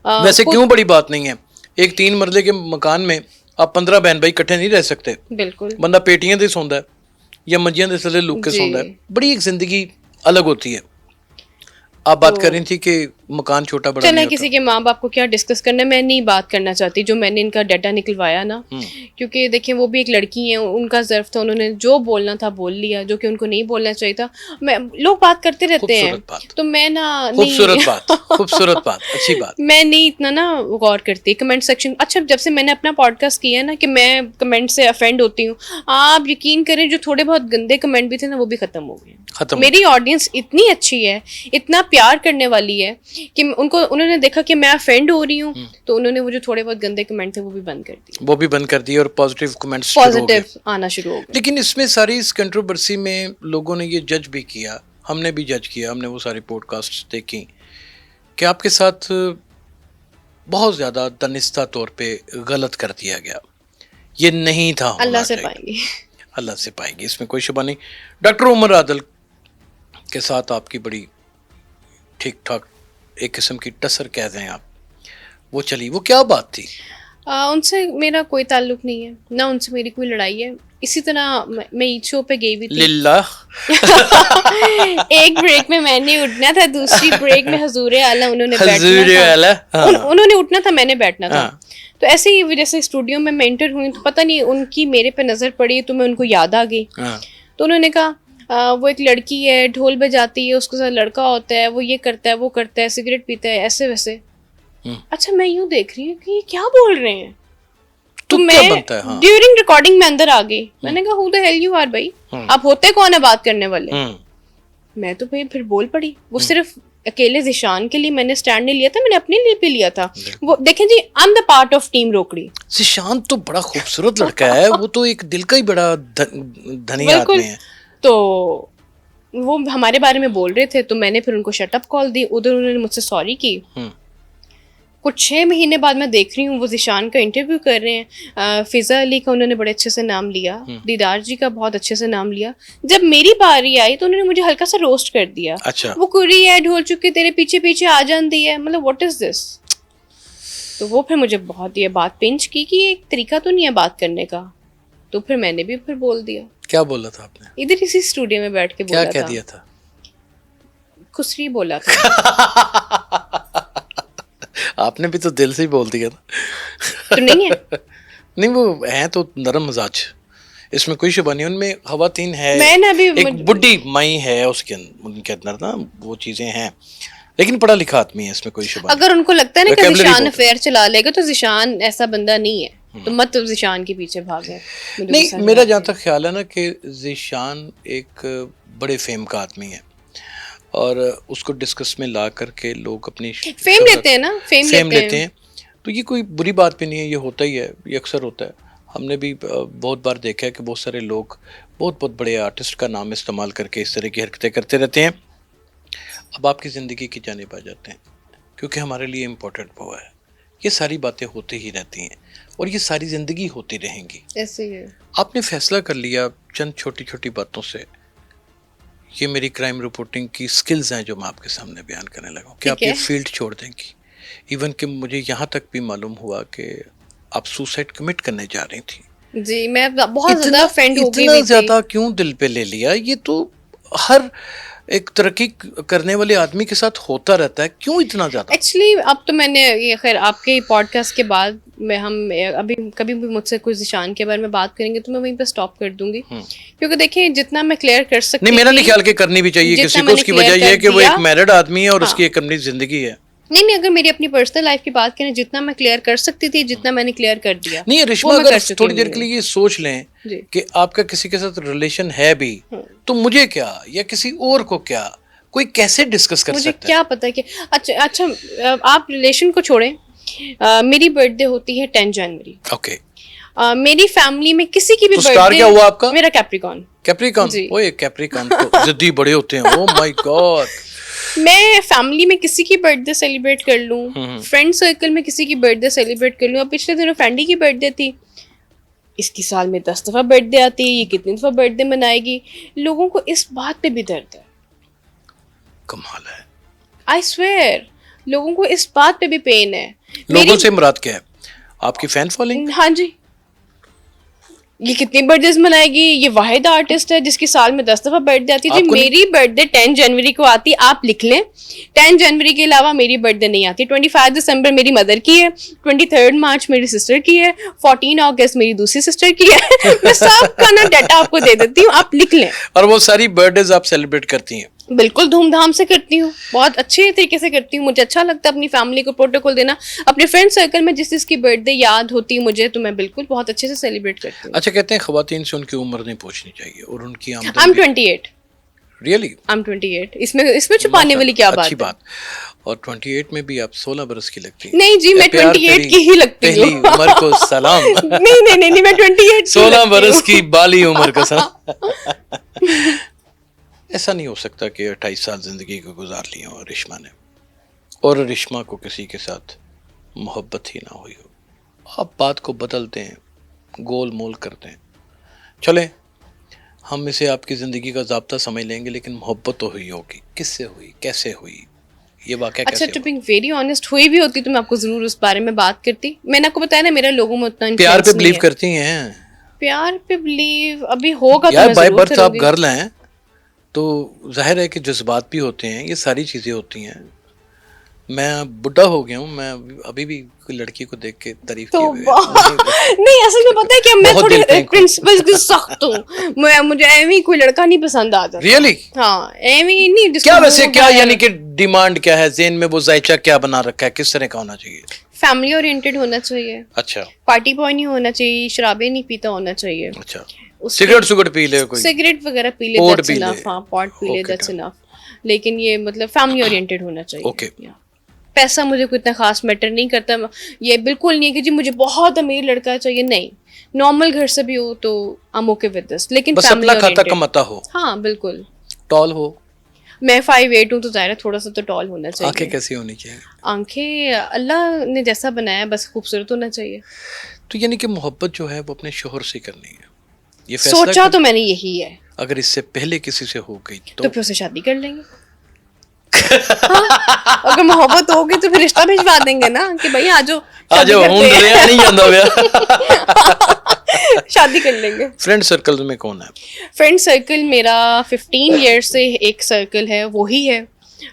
[SPEAKER 1] वैसे क्यों बड़ी बात नहीं है, एक 3 मरले के मकान में आप 15 बहन भाई इकट्ठे नहीं रह सकते।
[SPEAKER 2] बिल्कुल,
[SPEAKER 1] बंदा पेटियां दे सौंदा है या मंजियां दे थल्ले लुक के सौंदा है, बड़ी एक जिंदगी अलग होती है। आप बात कर रही थी कि मकान छोटा बड़ा
[SPEAKER 2] चलें,
[SPEAKER 1] नहीं
[SPEAKER 2] किसी के माँ बाप को क्या डिस्कस करना है, मैं नहीं बात करना चाहती। जो मैंने इनका डाटा निकलवाया ना, क्योंकि देखिए वो भी एक लड़की है, उनका ज़र्फ था, उन्होंने जो बोलना था बोल लिया, जो कि उनको नहीं बोलना चाहिए था। मैं लोग बात करते रहते हैं, तो मैं ना
[SPEAKER 1] खूबसूरत बात, अच्छी बात।
[SPEAKER 2] मैं नहीं इतना ना गौर करती कमेंट सेक्शन। अच्छा, जब से मैंने अपना पॉडकास्ट किया ना कि मैं कमेंट से अफेंड होती हूँ, आप यकीन करें जो थोड़े बहुत गंदे कमेंट भी थे ना, वो भी खत्म हो गए। मेरी ऑडियंस इतनी अच्छी है, इतना प्यार करने वाली है कि उन्होंने देखा कि मैं अफेंड हो रही हूँ, तो उन्होंने वो जो थोड़े बहुत गंदे कमेंट थे वो भी बंद कर दिए,
[SPEAKER 1] और पॉजिटिव कमेंट्स
[SPEAKER 2] आना शुरू हो गए।
[SPEAKER 1] लेकिन इसमें सारी इस कंट्रोवर्सी में लोगों ने ये जज भी किया, हमने भी जज किया, हमने वो सारी पॉडकास्ट देखी कि आपके साथ बहुत ज्यादा दानिस्ता तौर पे गलत कर दिया गया। ये नहीं था,
[SPEAKER 2] अल्लाह से पाएंगे,
[SPEAKER 1] अल्लाह से पाएंगे, इसमें कोई शुबा नहीं। डॉक्टर उमर आदिल के साथ आपकी बड़ी ठीक ठाक एक किस्म की टसर कह दें आप, वो चली, वो क्या बात थी?
[SPEAKER 2] उनसे मेरा कोई ताल्लुक नहीं है, ना उनसे मेरी कोई लड़ाई है। इसी तरह मैं ईद शो पे गई हुई थी।
[SPEAKER 1] लिल्लाह।
[SPEAKER 2] एक ब्रेक में मैंने उठना था, दूसरी ब्रेक में हजूर आला उन्होंने उन्होंने उठना था, मैंने बैठना था। तो ऐसे ही जैसे स्टूडियो में मैं एंटर हुई, तो पता नहीं उनकी मेरे पे नजर पड़ी, तो मैं उनको याद आ गई। तो उन्होंने कहा वो एक लड़की है, ढोल बजाती है, उसके साथ लड़का होता है, वो ये करता है, वो करता है, सिगरेट पीता है, ऐसे वैसे। अच्छा, मैं यूं देख रही हूँ कि ये क्या बोल रहे हैं, तो मैं ड्यूरिंग रिकॉर्डिंग में अंदर आ गई। मैंने कहा who the hell you are भाई, आप होते कौन है बात करने वाले? मैं तो भाई फिर बोल पड़ी। वो सिर्फ अकेले ज़िशान के लिए मैंने स्टैंड नहीं लिया था, मैंने अपने लिए भी लिया था। वो देखें जी, I am the part of team Rokdi.
[SPEAKER 1] Zeeshan तो बड़ा खूबसूरत लड़का है, वो तो एक दिल का ही बड़ा धनी आदमी है।
[SPEAKER 2] तो वो हमारे बारे में बोल रहे थे, तो मैंने फिर उनको शटअप कॉल दी। उधर उन्होंने मुझसे सॉरी की। कुछ 6 महीने बाद मैं देख रही हूँ वो ज़िशान का इंटरव्यू कर रहे हैं। फिजा अली का उन्होंने बड़े अच्छे से नाम लिया, दीदार जी का बहुत अच्छे से नाम लिया। जब मेरी बारी आई तो उन्होंने मुझे हल्का सा रोस्ट कर दिया।
[SPEAKER 1] अच्छा।
[SPEAKER 2] वो कुरी है, ढोल चुके तेरे पीछे पीछे आ जाती है, मतलब व्हाट इज दिस। तो वो फिर मुझे बहुत ये बात पिंच की कि एक तरीका तो नहीं है बात करने का। तो फिर मैंने भी फिर बोल दिया।
[SPEAKER 1] क्या बोला था आपने?
[SPEAKER 2] इधर इसी स्टूडियो में बैठ के बोला था।
[SPEAKER 1] क्या कह दिया था?
[SPEAKER 2] खुसरी बोला था।
[SPEAKER 1] आपने भी तो दिल से ही बोल दिया था।
[SPEAKER 2] तो नहीं है?
[SPEAKER 1] नहीं, वो है तो नरम मिजाज, इसमें कोई शुबा नहीं। उनमें खवातीन है,
[SPEAKER 2] मैंने अभी
[SPEAKER 1] एक बुढ़ी माई है उनके अंदर ना, वो चीजें हैं, लेकिन पढ़ा लिखा आदमी है, इसमें कोई शुबा
[SPEAKER 2] अगर उनको लगता है ना कि ज़िशान अफेयर चला लेगा, तो ज़िशान ऐसा बंदा नहीं है, तो मत ज़िशान के पीछे भागे।
[SPEAKER 1] नहीं, मेरा जहाँ तक ख्याल है ना कि ज़िशान एक बड़े फेम का आदमी है, और उसको डिस्कस में ला करके लोग अपनी
[SPEAKER 2] फेम लेते हैं ना, फेम लेते हैं,
[SPEAKER 1] तो ये कोई बुरी बात भी नहीं है, ये होता ही है, ये अक्सर होता है। हमने भी बहुत बार देखा है कि बहुत सारे लोग बहुत बहुत बड़े आर्टिस्ट का नाम इस्तेमाल करके इस तरह की हरकतें करते रहते हैं। अब आपकी ज़िंदगी की जानिब आ जाते हैं, क्योंकि हमारे लिए इम्पोर्टेंट वो है। ये सारी बातें होती ही रहती हैं और ये सारी ज़िंदगी होती रहेंगी,
[SPEAKER 2] ऐसे ही है।
[SPEAKER 1] आपने फैसला कर लिया चंद छोटी छोटी बातों से, ये मेरी क्राइम रिपोर्टिंग की स्किल्स हैं जो मैं आपके सामने बयान करने लगा हूँ, कि आप ये फील्ड छोड़ देंगी। इवन कि मुझे यहाँ तक भी मालूम हुआ कि आप सुसाइड कमिट करने जा रही थी।
[SPEAKER 2] जी, मैं बहुत ज़्यादा ऑफेंड हो गई।
[SPEAKER 1] इतना ज़्यादा क्यों दिल पे ले लिया? ये तो हर एक तरक्की करने वाले आदमी के साथ होता रहता है, क्यों इतना ज्यादा?
[SPEAKER 2] एक्चुअली अब तो मैंने ये खैर आपके पॉडकास्ट के बाद मैं हम अभी कभी भी मुझसे कुछ निशान के बारे में बात करेंगे तो मैं वहीं पे स्टॉप कर दूंगी, क्योंकि देखिए जितना मैं क्लियर कर सकती
[SPEAKER 1] नहीं, मेरा नहीं ख्याल कि करनी भी चाहिए किसी को। उसकी वजह यह है कि वो एक मैरिड आदमी है और उसकी एक अपनी जिंदगी है।
[SPEAKER 2] नहीं, अगर मेरी अपनी पर्सनल लाइफ की बात करें, जितना मैं क्लियर कर सकती थी, जितना मैंने क्लियर कर दिया।
[SPEAKER 1] नहीं रिश्मा, अगर थोड़ी देर के लिए ये सोच लें कि आपका किसी के साथ रिलेशन है भी, तो मुझे क्या या किसी और को क्या, कोई कैसे डिस्कस कर सकता है?
[SPEAKER 2] मुझे क्या पता कि अच्छा आप रिलेशन को छोड़ें, मेरी बर्थडे होती है 10 जनवरी।
[SPEAKER 1] ओके।
[SPEAKER 2] मेरी फैमिली में किसी की भी
[SPEAKER 1] तो स्टार क्या हुआ आपका?
[SPEAKER 2] मेरा कैप्रिकॉर्न।
[SPEAKER 1] ओए कैप्रिकॉर्न तो जिद्दी बड़े होते हैं। Oh my God.
[SPEAKER 2] मैं फैमिली में किसी की बर्थडे सेलिब्रेट कर लूं, फ्रेंड सर्कल में किसी की बर्थडे सेलिब्रेट कर लूं। अब पिछले दिनों फ्रेंडी की बर्थडे थी, इसकी साल में 10 दफा बर्थडे आती है, ये कितनी दफा बर्थडे मनाएगी। लोगों को इस बात पे भी दर्द है,
[SPEAKER 1] कमाल है।
[SPEAKER 2] आई स्वेयर, लोगों को इस बात पे भी पेन है।
[SPEAKER 1] लोगों से मुराद क्या है? आपकी फैन फॉलोइंग?
[SPEAKER 2] हाँ जी, ये कितनी बर्थडेज मनाएगी, ये वाहिद आर्टिस्ट है जिसकी साल में 10 दफा बर्थडे आती है। मेरी बर्थडे 10 जनवरी को आती, आप लिख लें। 10 जनवरी के अलावा मेरी बर्थडे नहीं आती। 25 दिसंबर मेरी मदर की है, 23 मार्च मेरी सिस्टर की है, 14 अगस्त मेरी दूसरी सिस्टर की है। मैं सबका ना डाटा आपको दे देती हूँ, आप लिख लें।
[SPEAKER 1] और वो सारी बर्थडेज आप सेलिब्रेट करती हैं?
[SPEAKER 2] बिल्कुल धूमधाम से करती हूँ, बहुत अच्छे तरीके से करती हूँ। मुझे अच्छा लगता है अपनी फैमिली को प्रोटोकॉल देना। अपने फ्रेंड सर्कल में जिस जिसकी बर्थडे याद होती है मुझे, तो मैं बिल्कुल बहुत अच्छे से सेलिब्रेट करती हूँ।
[SPEAKER 1] अच्छा, कहते हैं खवातीन से उनकी उम्र नहीं पूछनी चाहिए और उनकी आमदनी।
[SPEAKER 2] I'm 28।
[SPEAKER 1] रियली?
[SPEAKER 2] I'm 28। इसमें छुपाने वाली क्या बात है?
[SPEAKER 1] अच्छी बात। और 28 में भी आप 16 बरस की लगती हैं।
[SPEAKER 2] नहीं जी, मैं 28 की ही लगती हूँ।
[SPEAKER 1] पहली उम्र को सलाम।
[SPEAKER 2] नहीं, मैं 28
[SPEAKER 1] 16 बरस की बाली उम्र को सलाम। ऐसा नहीं हो सकता कि 28 साल जिंदगी को गुजार लिया हो रिश्मा ने, और रिश्मा को किसी के साथ मोहब्बत ही ना हुई हो। आप बात को बदलते हैं, गोल मोल करते हैं। चलें, हम इसे आपकी ज़िंदगी का ज़ाब्ता समझ लेंगे, लेकिन मोहब्बत तो हुई होगी। किससे हुई, कैसे हुई, ये वाक़या कैसे?
[SPEAKER 2] अच्छा, टू बी वेरी ऑनेस्ट, हुई भी होती तो मैं आपको जरूर उस बारे में बात करती। मैंने आपको बताया ना, मेरा लोगों में उतना
[SPEAKER 1] प्यार पे बिलीव करती हैं?
[SPEAKER 2] प्यार पे बिलीव अभी होगा तो
[SPEAKER 1] यार,
[SPEAKER 2] मैं
[SPEAKER 1] बाय
[SPEAKER 2] जरूर
[SPEAKER 1] बर्थ आप
[SPEAKER 2] करूंगी।
[SPEAKER 1] गर्ल हैं तो जाहिर है कि जज्बात भी होते हैं, ये सारी चीज़ें होती हैं। मैं बुढ़ा हो गया हूँ, मैं अभी भी कोई लड़की को देख के तारीफ
[SPEAKER 2] तो
[SPEAKER 1] किए हुए हैं।
[SPEAKER 2] नहीं, असल में पता है कि मैं
[SPEAKER 1] बहुत दिल
[SPEAKER 2] थोड़ी
[SPEAKER 1] फेंक हूँ।
[SPEAKER 2] प्रिंसिपल्स की सख्त हूँ। मुझे एवी कोई लड़का नहीं पसंद आता।
[SPEAKER 1] रियली?
[SPEAKER 2] हाँ, एवी नहीं।
[SPEAKER 1] क्या वैसे क्या यानी कि डिमांड क्या है जेन में? वो जायचा क्या बना रखा है, किस तरह का होना चाहिए?
[SPEAKER 2] फैमिली ओरिएंटेड होना चाहिए।
[SPEAKER 1] अच्छा।
[SPEAKER 2] पार्टी बॉय नहीं होना चाहिए, शराबे नहीं पीता होना चाहिए।
[SPEAKER 1] अच्छा, सिगरेट पी ले कोई?
[SPEAKER 2] सिगरेट वगैरह पी ले,
[SPEAKER 1] पॉट
[SPEAKER 2] दैट्स
[SPEAKER 1] पी ले।
[SPEAKER 2] इनफ। हाँ, पॉट पी ले, दैट्स इनफ। लेकिन ये मतलब फैमिली ओरिएंटेड होना चाहिए।
[SPEAKER 1] ओके।
[SPEAKER 2] पैसा मुझे कोई इतना खास मैटर नहीं करता। ये बिल्कुल नहीं है कि जी मुझे बहुत अमीर लड़का चाहिए, नहीं। नॉर्मल घर से भी हो तो I am okay with this, लेकिन
[SPEAKER 1] बस अपना खाता कमाता हो।
[SPEAKER 2] हाँ बिल्कुल।
[SPEAKER 1] टॉल हो?
[SPEAKER 2] मैं 5'8" हूँ तो जाहिर है थोड़ा सा तो टॉल होना चाहिए।
[SPEAKER 1] आंखें कैसी होनी चाहिए?
[SPEAKER 2] आंखें अल्लाह ने जैसा बनाया, बस खूबसूरत होना चाहिए।
[SPEAKER 1] तो यानी कि मोहब्बत जो है वो अपने शोहर से करनी है, ये फैसला
[SPEAKER 2] सोचा तो मैंने यही है।
[SPEAKER 1] अगर इससे पहले किसी से हो गई
[SPEAKER 2] तो फिर उससे शादी कर लेंगे। हाँ, अगर मोहब्बत होगी तो फिर रिश्ता भिजवा देंगे ना कि भाई आ जाओ
[SPEAKER 1] नहीं जाता भैया।
[SPEAKER 2] शादी कर लेंगे।
[SPEAKER 1] फ्रेंड सर्कल में कौन है?
[SPEAKER 2] फ्रेंड सर्कल मेरा 15 ईयर से एक सर्कल है, वही है।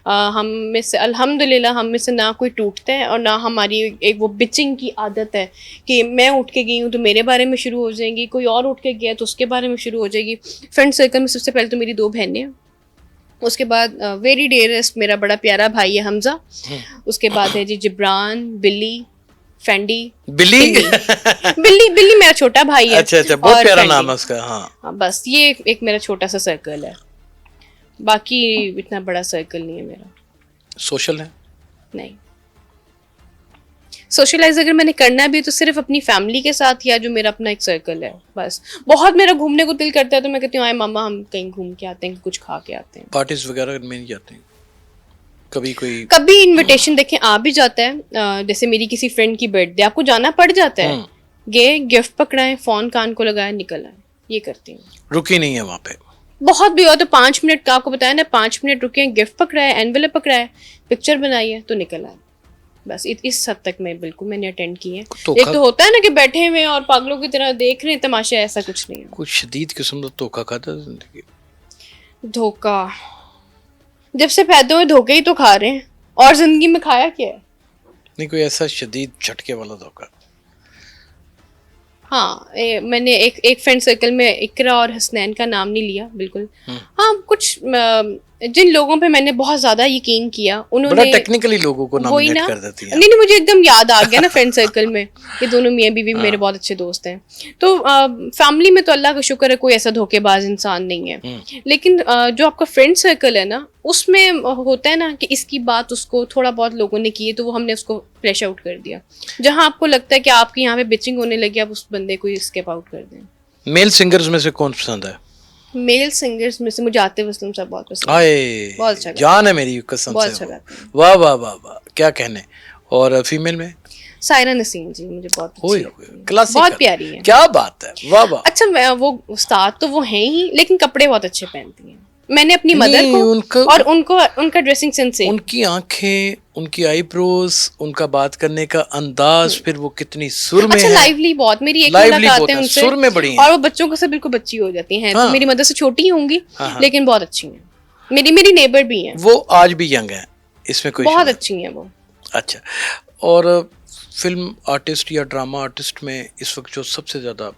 [SPEAKER 2] हम में से अल्हम्दुलिल्लाह हम में से ना कोई टूटता है और ना हमारी एक वो बिचिंग की आदत है कि मैं उठ के गई हूँ तो मेरे बारे में शुरू हो जाएंगी, कोई और उठ के गया तो उसके बारे में शुरू हो जाएगी। फ्रेंड सर्कल में सबसे पहले तो मेरी 2 बहनें हैं, उसके बाद वेरी डियरेस्ट मेरा बड़ा प्यारा भाई है हमजा, उसके बाद है जी जिब्रान, बिल्ली, फैंडी।
[SPEAKER 1] बिल्ली?
[SPEAKER 2] बिल्ली मेरा छोटा भाई है।
[SPEAKER 1] अच्छा, बहुत प्यारा नाम है उसका।
[SPEAKER 2] हाँ, बस ये एक मेरा छोटा सा सर्कल है, बाकी इतना बड़ा सर्कल नहीं है मेरा।
[SPEAKER 1] सोशल है?
[SPEAKER 2] नहीं, सोशलाइज अगर मैंने करना भी तो सिर्फ अपनी फैमिली के साथ, या जो मेरा अपना एक सर्कल है बस। बहुत मेरा घूमने को दिल करता है तो मैं कहती हूँ आए मामा हम कहीं घूम के आते हैं, कुछ खा के आते हैं।
[SPEAKER 1] पार्टीज वगैरह में नहीं जाते हैं?
[SPEAKER 2] कभी इनविटेशन देखें आ भी जाता है, जैसे मेरी किसी फ्रेंड की बर्थडे, आपको जाना पड़ जाता है, गए, गिफ्ट पकड़ाए, फोन कान को लगाया, निकल आए, ये करती हूँ।
[SPEAKER 1] रुकी नहीं है वहाँ पे? बहुत
[SPEAKER 2] भी हुआ तो 5 मिनट का, आपको बताया ना, 5 मिनट रुके, गिफ्ट पकड़ाए, एनवेलप पकड़ाए, पिक्चर बनाई है तो निकल आए, बस। इस हद तक मैं बिल्कुल मैंने अटेंड की है। एक तो होता है ना कि बैठे हुए और पागलों की तरह देख रहे हैं तमाशा, ऐसा कुछ नहीं है।
[SPEAKER 1] कुछ शदीद किस्म का धोखा खाता जिंदगी?
[SPEAKER 2] धोखा जब से पैदा हुए धोखे ही तो खा रहे हैं, और जिंदगी में खाया क्या है?
[SPEAKER 1] नहीं कोई ऐसा शदीद झटके वाला धोखा?
[SPEAKER 2] हाँ, मैंने एक फ्रेंड सर्कल में इकरा और हसनैन का नाम नहीं लिया बिल्कुल। हाँ, कुछ जिन लोगों पे मैंने बहुत ज्यादा यकीन किया
[SPEAKER 1] बड़ा
[SPEAKER 2] उन्होंने
[SPEAKER 1] टेक्निकली लोगों को
[SPEAKER 2] वही
[SPEAKER 1] नॉमिनेट
[SPEAKER 2] ना,
[SPEAKER 1] कर देती है।
[SPEAKER 2] नहीं नहीं, मुझे एकदम याद आ गया ना फ्रेंड सर्कल में, ये दोनों मियाँ बीवी मेरे बहुत अच्छे दोस्त हैं। तो फैमिली में तो अल्लाह का शुक्र है कोई ऐसा धोखेबाज इंसान नहीं है, लेकिन जो आपका फ्रेंड सर्कल है ना, उसमें होता है ना कि इसकी बात उसको थोड़ा बहुत लोगों ने की है तो वो हमने उसको फ्लैश आउट कर दिया। जहाँ आपको लगता है कि आपके यहाँ पे बिचिंग होने लगी, आप उस बंदे को स्केप आउट कर दें।
[SPEAKER 1] मेल सिंगर्स में से कौन पसंद है?
[SPEAKER 2] मेल सिंगर्स में से मुझे आतिफ असलम साहब बहुत पसंद है।
[SPEAKER 1] आए
[SPEAKER 2] बहुत अच्छा गाते
[SPEAKER 1] जान है मेरी कसम
[SPEAKER 2] बहुत
[SPEAKER 1] से
[SPEAKER 2] अच्छा
[SPEAKER 1] वो।
[SPEAKER 2] गाते हैं।
[SPEAKER 1] वाह वाह वाह वाह, क्या कहने। और फीमेल में?
[SPEAKER 2] सायरा नसीम जी मुझे बहुत अच्छी
[SPEAKER 1] ओए
[SPEAKER 2] लगती हैं।
[SPEAKER 1] क्लासिक,
[SPEAKER 2] बहुत प्यारी है।
[SPEAKER 1] क्या बात है, वाह वाह।
[SPEAKER 2] अच्छा, मैं वो उस्ताद तो वो हैं ही, लेकिन कपड़े बहुत अच्छे पहनती हैं। मैंने अपनी मदर
[SPEAKER 1] नहीं,
[SPEAKER 2] को
[SPEAKER 1] उनको
[SPEAKER 2] और उनको उनका ड्रेसिंग सेंस है।
[SPEAKER 1] उनकी आंखें, उनकी आईब्रोज, उनका बात करने का अंदाज, फिर वो कितनी सुर में
[SPEAKER 2] अच्छा,
[SPEAKER 1] है।
[SPEAKER 2] लाइवली बहुत, मेरी एक
[SPEAKER 1] Lively
[SPEAKER 2] मुलाकात
[SPEAKER 1] बहुत
[SPEAKER 2] है
[SPEAKER 1] है,
[SPEAKER 2] उनसे,
[SPEAKER 1] सुर में बड़ी हैं।
[SPEAKER 2] और वो बच्चों को से बिल्कुल बच्ची हो जाती हैं।
[SPEAKER 1] हाँ।
[SPEAKER 2] तो मेरी मदर से छोटी ही होंगी,
[SPEAKER 1] हाँ, हाँ।
[SPEAKER 2] लेकिन बहुत अच्छी हैं। मेरी नेबर भी हैं,
[SPEAKER 1] वो आज भी यंग है, इसमें कोई
[SPEAKER 2] बहुत
[SPEAKER 1] शक
[SPEAKER 2] अच्छी हैं वो।
[SPEAKER 1] अच्छा, और फिल्म आर्टिस्ट या ड्रामा आर्टिस्ट में इस वक्त जो सबसे ज्यादा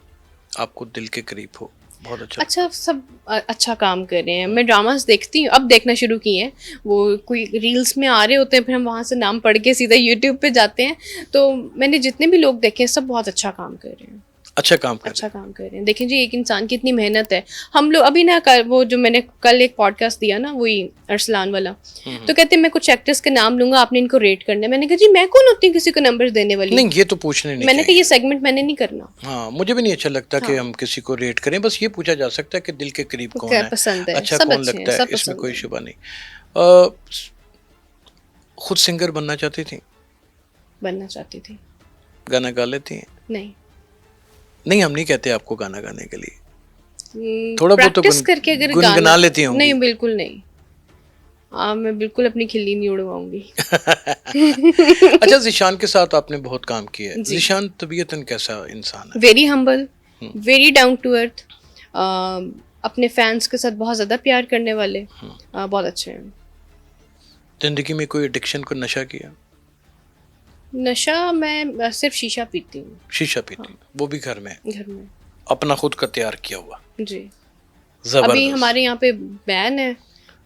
[SPEAKER 1] आपको दिल के करीब हो, बहुत अच्छा?
[SPEAKER 2] सब अच्छा काम कर रहे हैं। मैं ड्रामास देखती हूँ, अब देखना शुरू किए हैं। वो कोई रील्स में आ रहे होते हैं, फिर हम वहाँ से नाम पढ़ के सीधा यूट्यूब पे जाते हैं। तो मैंने जितने भी लोग देखे हैं सब बहुत अच्छा काम कर रहे हैं,
[SPEAKER 1] अच्छा काम कर
[SPEAKER 2] अच्छा काम कर रहे हैं। देखें जी, एक इंसान की इतनी मेहनत है। हम लोग अभी ना वो जो मैंने कल एक पॉडकास्ट दिया ना, वही अरसलान वाला, तो कहते हैं मैं कुछ एक्टर्स के नाम लूंगा, आपने इनको रेट करना है। मैंने कहा जी मैं कौन होती हूँ किसी को नंबर देने वाली?
[SPEAKER 1] नहीं, ये तो पूछने नहीं
[SPEAKER 2] मैंने कहा
[SPEAKER 1] चाहिए।
[SPEAKER 2] ये सेगमेंट मैंने नहीं करना।
[SPEAKER 1] हाँ, मुझे भी नहीं अच्छा लगता कि हम किसी को रेट करें, बस ये पूछा जा सकता है कि दिल के करीब कौन
[SPEAKER 2] क्या
[SPEAKER 1] है,
[SPEAKER 2] पसंद है,
[SPEAKER 1] अच्छा
[SPEAKER 2] सब
[SPEAKER 1] कौन
[SPEAKER 2] अच्छे
[SPEAKER 1] लगता
[SPEAKER 2] हैं,
[SPEAKER 1] है,
[SPEAKER 2] सब
[SPEAKER 1] इसमें
[SPEAKER 2] पसंद
[SPEAKER 1] कोई
[SPEAKER 2] है।
[SPEAKER 1] शुबा नहीं। खुद सिंगर बनना चाहती थी?
[SPEAKER 2] बनना चाहती थी।
[SPEAKER 1] गाना गा लेती हैं?
[SPEAKER 2] नहीं,
[SPEAKER 1] नहीं, हम नहीं कहते आपको गाना गाने के लिए, थोड़ा बहुत तो
[SPEAKER 2] प्रैक्टिस करके अगर
[SPEAKER 1] गुनगुना
[SPEAKER 2] गाना
[SPEAKER 1] लेती होंगी।
[SPEAKER 2] नहीं, बिल्कुल नहीं। मैं बिल्कुल अपनी खिल्ली नहीं उड़वाऊंगी।
[SPEAKER 1] अच्छा, जिशान के साथ आपने बहुत काम किया है।
[SPEAKER 2] जी।
[SPEAKER 1] जिशान तबीयतन कैसा इंसान है?
[SPEAKER 2] Very humble, very down to earth, अपने फैंस के साथ बहुत ज्यादा प्यार करने वाले, बहुत अच्छे हैं।
[SPEAKER 1] जिंदगी में कोई एडिक्शन, को नशा किया?
[SPEAKER 2] नशा मैं सिर्फ शीशा पीती हूँ
[SPEAKER 1] शीशा पीती, वो भी घर में,
[SPEAKER 2] घर में।
[SPEAKER 1] अपना खुद का तैयार किया हुआ?
[SPEAKER 2] जी, अभी
[SPEAKER 1] जबरदस्त।
[SPEAKER 2] हमारे यहाँ पे बैन है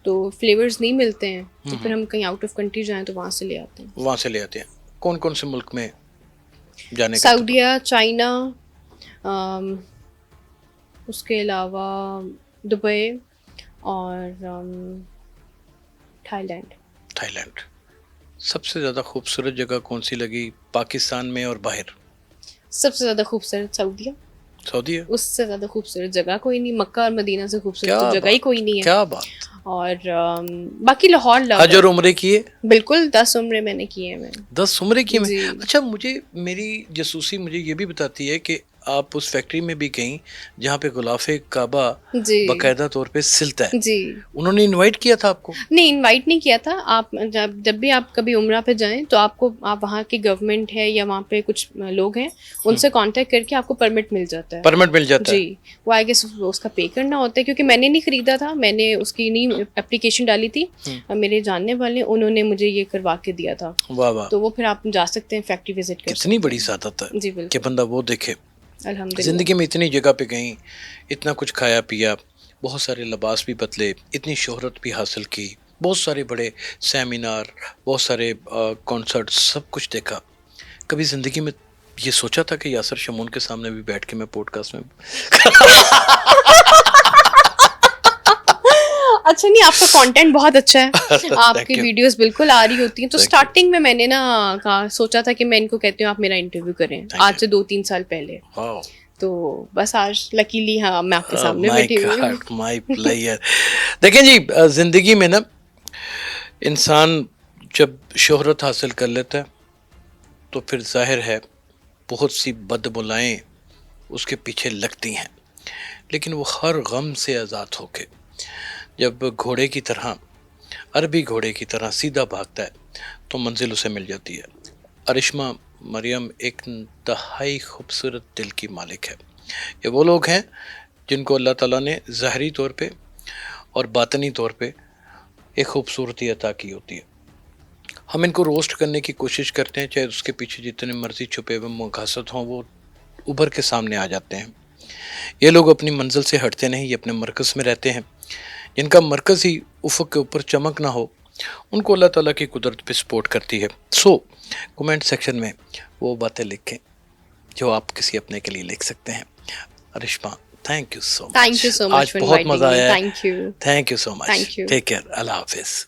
[SPEAKER 2] तो फ्लेवर्स नहीं मिलते हैं, तो फिर हम कहीं आउट ऑफ कंट्री जाएं तो वहाँ से ले आते हैं।
[SPEAKER 1] वहां से ले आते हैं। कौन कौन से मुल्क में जाने का?
[SPEAKER 2] सऊदीया, चाइना, उसके अलावा दुबई और थाईलैंड।
[SPEAKER 1] थाईलैंड। सबसे ज्यादा खूबसूरत जगह कौन सी लगी पाकिस्तान में और बाहर?
[SPEAKER 2] सबसे ज्यादा खूबसूरत सऊदीया,
[SPEAKER 1] सऊदी है?
[SPEAKER 2] उससे ज्यादा खूबसूरत जगह कोई नहीं। मक्का और मदीना से खूबसूरत
[SPEAKER 1] क्या
[SPEAKER 2] तो जगह ही
[SPEAKER 1] बात,
[SPEAKER 2] कोई नहीं है।
[SPEAKER 1] क्या बात।
[SPEAKER 2] और बाकी लाहौर लव
[SPEAKER 1] हज और उम्रे किए?
[SPEAKER 2] बिल्कुल 10 उम्रे मैंने किए हैं।
[SPEAKER 1] 10 उम्रे की में?
[SPEAKER 2] जी।
[SPEAKER 1] अच्छा, मुझे मेरी जासूसी मुझे ये भी बताती है कि आप उस फैक्ट्री में भी गई जहाँ पे गुलाफे काबा
[SPEAKER 2] जी
[SPEAKER 1] बाकायदा तौर पे सिलता है।
[SPEAKER 2] जी।
[SPEAKER 1] उन्होंने इनवाइट किया था आपको?
[SPEAKER 2] नहीं, इनवाइट नहीं किया था। आप जब भी आप कभी उम्रा पे जाएं तो आप वहाँ की गवर्नमेंट है या वहाँ पे कुछ लोग हैं, उनसे कांटेक्ट करके आपको परमिट मिल जाता है।
[SPEAKER 1] परमिट मिल जाता है?
[SPEAKER 2] जी, वो आई गेस उसका पे करना होता है, क्योंकि मैंने नहीं खरीदा था, मैंने उसकी नहीं एप्लीकेशन डाली थी। मेरे जानने वाले उन्होंने मुझे ये करवा के दिया था।
[SPEAKER 1] वाह वाह,
[SPEAKER 2] तो वो फिर आप जा सकते हैं, फैक्ट्री विजिट कर
[SPEAKER 1] कितनी बड़ी सादत है
[SPEAKER 2] जी,
[SPEAKER 1] कि
[SPEAKER 2] बिल्कुल,
[SPEAKER 1] बंदा वो देखे।
[SPEAKER 2] अल्हम्दुलिल्लाह।
[SPEAKER 1] जिंदगी में इतनी जगह पे गई, इतना कुछ खाया पिया, बहुत सारे लिबास भी बदले, इतनी शोहरत भी हासिल की, बहुत सारे बड़े सेमिनार, बहुत सारे कॉन्सर्ट, सब कुछ देखा। कभी जिंदगी में ये सोचा था कि यासर शमून के सामने भी बैठ के मैं पॉडकास्ट में
[SPEAKER 2] अच्छा, नहीं, आपका कंटेंट बहुत अच्छा है।
[SPEAKER 1] Thank
[SPEAKER 2] आपकी
[SPEAKER 1] you.
[SPEAKER 2] वीडियोस बिल्कुल आ रही होती हैं। तो
[SPEAKER 1] Thank you.
[SPEAKER 2] स्टार्टिंग में मैंने ना सोचा था कि मैं इनको कहती हूँ आप मेरा इंटरव्यू करें,
[SPEAKER 1] Thank
[SPEAKER 2] आज
[SPEAKER 1] you.
[SPEAKER 2] से 2-3 साल पहले।
[SPEAKER 1] वाओ,
[SPEAKER 2] तो बस आज लकीली हाँ मैं आपके सामने
[SPEAKER 1] माय
[SPEAKER 2] बैठी हुई हूँ।
[SPEAKER 1] God, my player. देखें जी, जिंदगी में ना इंसान जब शोहरत हासिल कर लेता है तो फिर जाहिर है बहुत सी बदबुलाएं उसके पीछे लगती हैं, लेकिन वो हर गम से आज़ाद होके जब घोड़े की तरह, अरबी घोड़े की तरह सीधा भागता है तो मंजिल उसे मिल जाती है। अरिश्मा मरियम एक इंतहाई खूबसूरत दिल की मालिक है। ये वो लोग हैं जिनको अल्लाह ताला ने ज़ाहरी तौर पे और बातनी तौर पे एक खूबसूरती अता की होती है। हम इनको रोस्ट करने की कोशिश करते हैं, चाहे उसके पीछे जितने मर्जी छुपे हुए मकसद हों, वो उभर के सामने आ जाते हैं। ये लोग अपनी मंजिल से हटते नहीं, ये अपने मरकज़ में रहते हैं। जिनका मरकज़ ही उफ़क़ के ऊपर चमक ना हो, उनको अल्लाह ताला की कुदरत पे सपोर्ट करती है। सो कमेंट सेक्शन में वो बातें लिखें जो आप किसी अपने के लिए लिख सकते हैं। Arishma, thank you so much.
[SPEAKER 2] Thank you so much
[SPEAKER 1] आज
[SPEAKER 2] for
[SPEAKER 1] बहुत
[SPEAKER 2] inviting
[SPEAKER 1] मज़ा
[SPEAKER 2] me.
[SPEAKER 1] आया है।
[SPEAKER 2] Thank you.
[SPEAKER 1] Thank you so much.
[SPEAKER 2] Thank you.
[SPEAKER 1] Take care. अल्लाह हाफ़िज़।